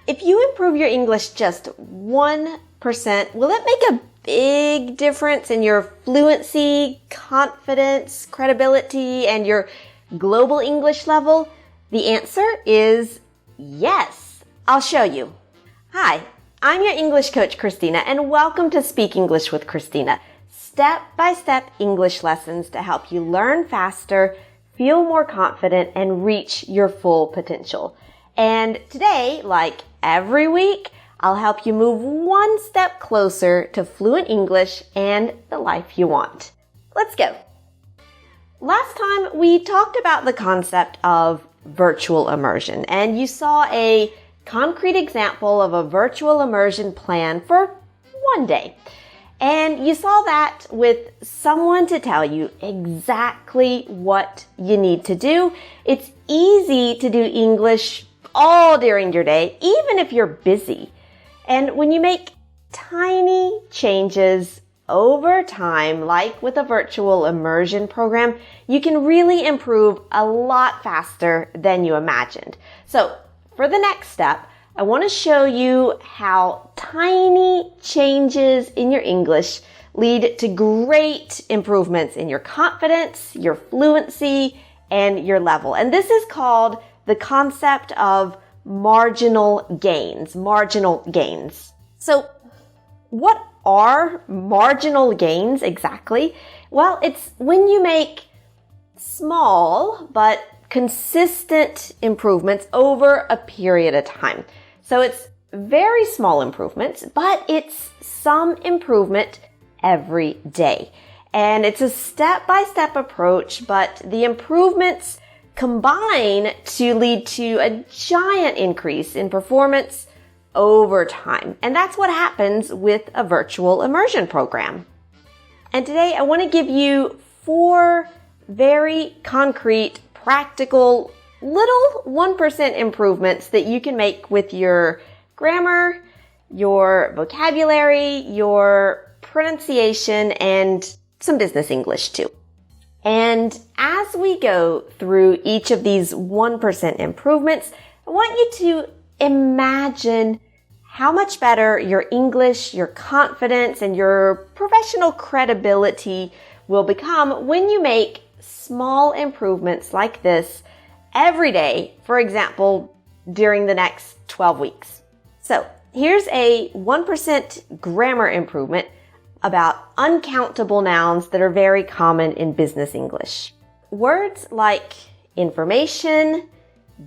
If you improve your English just 1%, will it make a big difference in your fluency, confidence, credibility, and your global English level? The answer is yes. I'll show you. Hi, I'm your English coach, Christina, and welcome to Speak English with Christina. Step-by-step English lessons to help you learn faster, feel more confident, and reach your full potential. And today, like every week, I'll help you move one step closer to fluent English and the life you want. Let's go. Last time, we talked about the concept of virtual immersion, and you saw a concrete example of a virtual immersion plan for one day. And you saw that with someone to tell you exactly what you need to do. It's easy to do English all during your day, even if you're busy. And when you make tiny changes over time, like with a virtual immersion program, you can really improve a lot faster than you imagined. So for the next step, I want to show you how tiny changes in your English lead to great improvements in your confidence, your fluency, and your level. And this is called the concept of marginal gains. So what are marginal gains exactly? Well, it's when you make small but consistent improvements over a period of time. So it's very small improvements, but it's some improvement every day. And it's a step-by-step approach, but the improvements combine to lead to a giant increase in performance over time. And that's what happens with a virtual immersion program. And today I want to give you 4 very concrete, practical, little 1% improvements that you can make with your grammar, your vocabulary, your pronunciation, and some business English too. And as we go through each of these 1% improvements, I want you to imagine how much better your English, your confidence, and your professional credibility will become when you make small improvements like this every day, for example, during the next 12 weeks. So here's a 1% grammar improvement about uncountable nouns that are very common in business English. Words like information,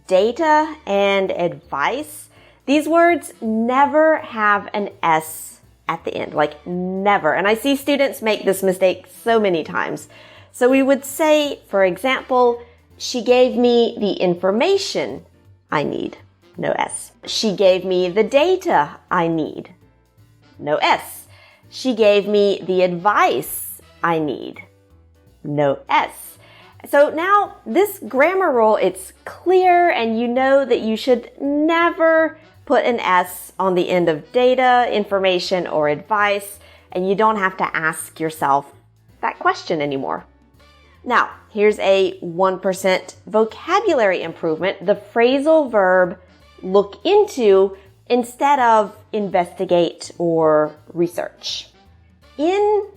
data, and advice, these words never have an S at the end, like never. And I see students make this mistake so many times. So we would say, for example, she gave me the information I need, no S. She gave me the data I need, no S. She gave me the advice I need, no S. So now this grammar rule, it's clear, and you know that you should never put an S on the end of data, information, or advice, and you don't have to ask yourself that question anymore. Now, here's a 1% vocabulary improvement, the phrasal verb look into instead of investigate or research. In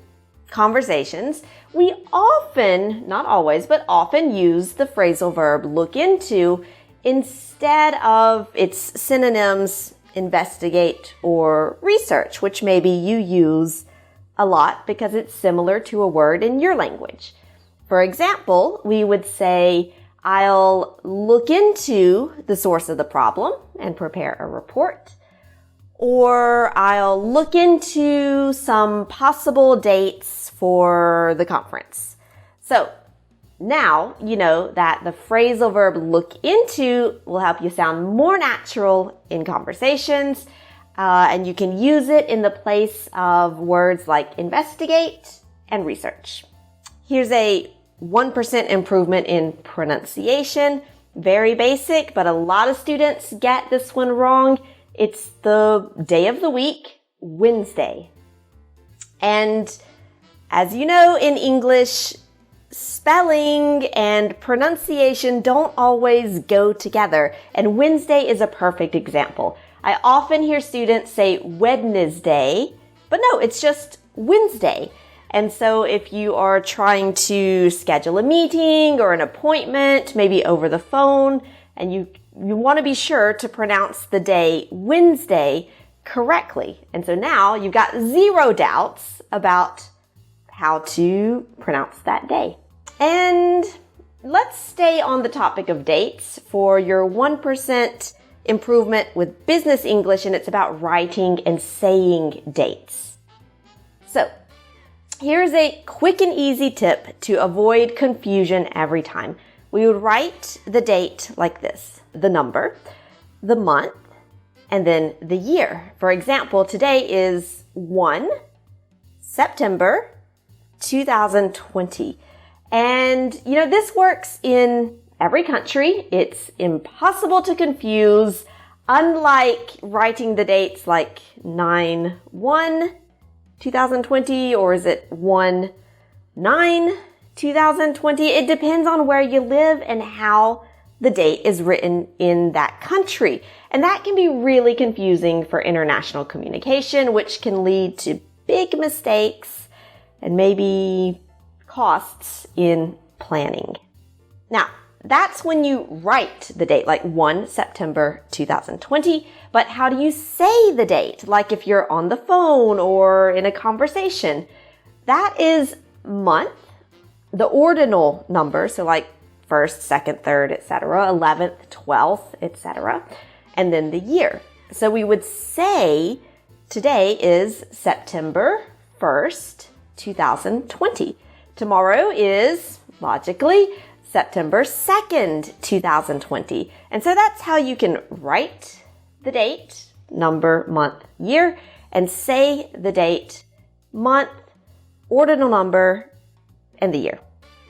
conversations, we often, not always, but often use the phrasal verb look into instead of its synonyms investigate or research, which maybe you use a lot because it's similar to a word in your language. For example, we would say, I'll look into the source of the problem and prepare a report. Or I'll look into some possible dates for the conference. So now you know that the phrasal verb look into will help you sound more natural in conversations, and you can use it in the place of words like investigate and research. Here's a 1% improvement in pronunciation. Very basic, but a lot of students get this one wrong. It's the day of the week, Wednesday. And as you know, in English, spelling and pronunciation don't always go together. And Wednesday is a perfect example. I often hear students say Wednesday, but no, it's just Wednesday. And so if you are trying to schedule a meeting or an appointment, maybe over the phone, and you want to be sure to pronounce the day Wednesday correctly. And so now you've got zero doubts about how to pronounce that day. And let's stay on the topic of dates for your 1% improvement with business English, and it's about writing and saying dates. So, here's a quick and easy tip to avoid confusion every time. We would write the date like this: the number, the month, and then the year. For example, today is 1 September 2020. And, this works in every country. It's impossible to confuse, unlike writing the dates like 9/1/2020, or is it 1/9/2020? It depends on where you live and how the date is written in that country. And that can be really confusing for international communication, which can lead to big mistakes and maybe costs in planning. Now, that's when you write the date, like 1 September 2020. But how do you say the date? Like if you're on the phone or in a conversation, that is month, the ordinal number. So like 1st, 2nd, 3rd, etc., 11th, 12th, etc., and then the year. So we would say today is September 1st, 2020. Tomorrow is, logically, September 2nd, 2020. And so that's how you can write the date, number, month, year, and say the date, month, ordinal number, and the year.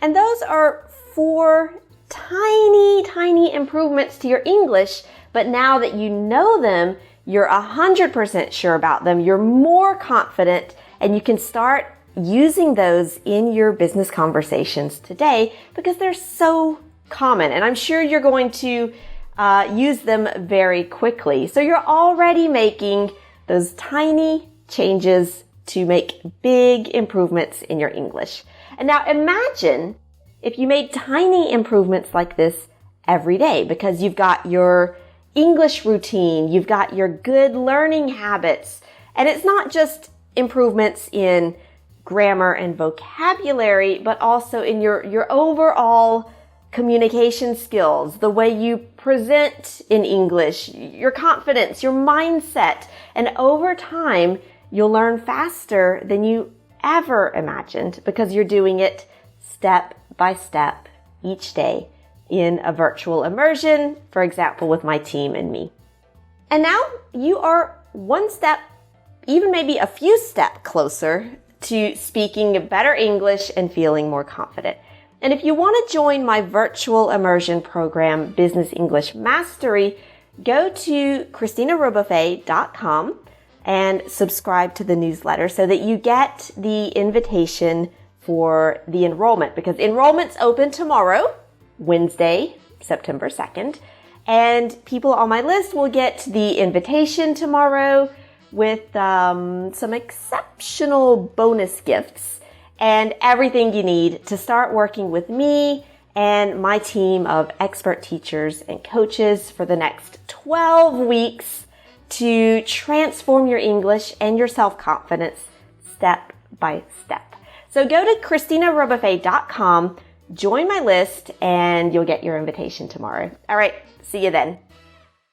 And those are 4 tiny improvements to your English, but now that you know them, you're 100% sure about them, you're more confident, and you can start using those in your business conversations today because they're so common. And I'm sure you're going to use them very quickly. So you're already making those tiny changes to make big improvements in your English. And now imagine if you made tiny improvements like this every day, because you've got your English routine, you've got your good learning habits, and it's not just improvements in grammar and vocabulary, but also in your overall communication skills, the way you present in English, your confidence, your mindset. And over time, you'll learn faster than you ever imagined because you're doing it step by step each day in a virtual immersion, for example, with my team and me. And now you are one step, even maybe a few steps closer to speaking better English and feeling more confident. And if you want to join my virtual immersion program, Business English Mastery, go to ChristinaRobofe.com and subscribe to the newsletter so that you get the invitation for the enrollment, because enrollment's open tomorrow, Wednesday, September 2nd, and people on my list will get the invitation tomorrow with some exceptional bonus gifts and everything you need to start working with me and my team of expert teachers and coaches for the next 12 weeks to transform your English and your self-confidence step by step. So go to ChristinaRobofe.com, join my list, and you'll get your invitation tomorrow. All right, see you then.